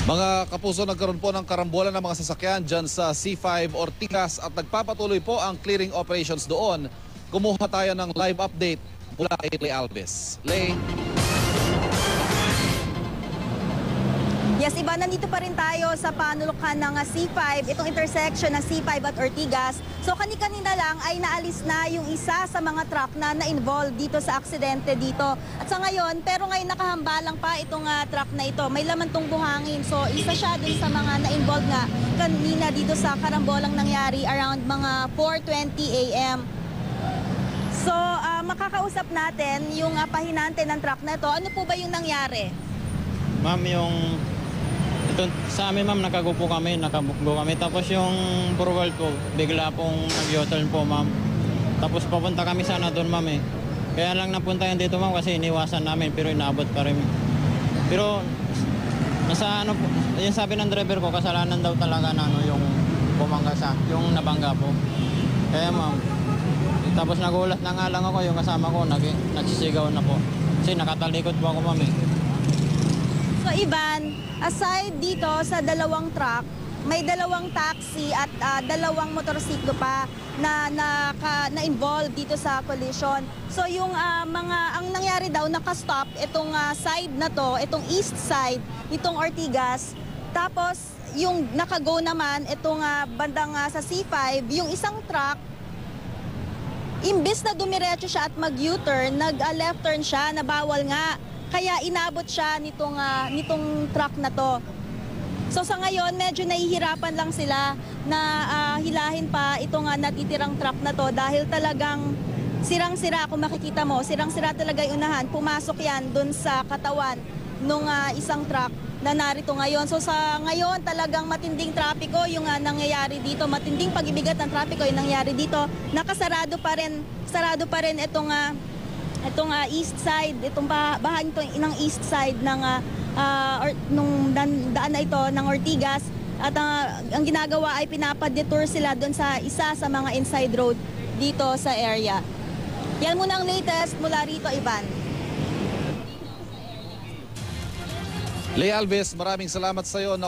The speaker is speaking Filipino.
Mga kapuso, nagkaroon po ng karambolan ng mga sasakyan dyan sa C5 Ortigas at nagpapatuloy po ang clearing operations doon. Kumuha tayo ng live update mula kay Lay Alves. Lay. Yes, iba, nandito pa rin tayo sa panulukan ng C5, itong intersection ng C5 at Ortigas. So kani-kanina lang ay naalis na yung isa sa mga truck na na-involved dito sa aksidente dito. At sa ngayon, pero ngayon nakahambalang pa itong truck na ito. May laman tong buhangin. So isa siya din sa mga na-involved nga kanina dito sa karambolang nangyari around mga 4:20 a.m. So makakausap natin yung pahinante ng truck na ito. Ano po ba yung nangyari? Ma'am, ito, sa amin ma'am, nakagupok kami. Tapos yung forward ko, bigla pong nag-U-turn po ma'am. Tapos papunta kami sana doon ma'am eh. Kaya lang napunta yan dito ma'am kasi iniwasan namin pero inaabot pa rin. Pero nasa ano po, yung sabi ng driver ko, kasalanan daw talaga na yung bumangga sa, yung nabangga po. Kaya ma'am, tapos nagulat na nga lang ako, yung kasama ko nagsisigaw na po. Kasi nakatalikod po ako ma'am eh. So Ivan, aside dito sa dalawang truck, may dalawang taxi at dalawang motorsiklo pa na-involved dito sa collision. So yung ang nangyari daw, nakastop itong side na to, itong east side, itong Ortigas. Tapos yung nakago naman, itong bandang sa C5, yung isang truck, imbis na dumiretso siya at mag-U-turn, nag-left turn siya, na bawal nga. Kaya inabot siya nitong truck na to. So sa ngayon, medyo nahihirapan lang sila na hilahin pa itong natitirang truck na to dahil talagang sirang-sira, kung makikita mo, sirang-sira talaga yung unahan. Pumasok yan dun sa katawan nung isang truck na narito ngayon. So sa ngayon, talagang matinding trapiko yung nangyayari dito. Matinding pag-ibigat ng trapiko yung nangyayari dito. Nakasarado pa rin itong east side, itong bahan ito ng east side ng nung daan na ito ng Ortigas. At ang ginagawa ay pinapa-detour sila doon sa isa sa mga inside road dito sa area. Yan muna ang latest mula rito, Ivan. Lay Alves, maraming salamat sa iyo.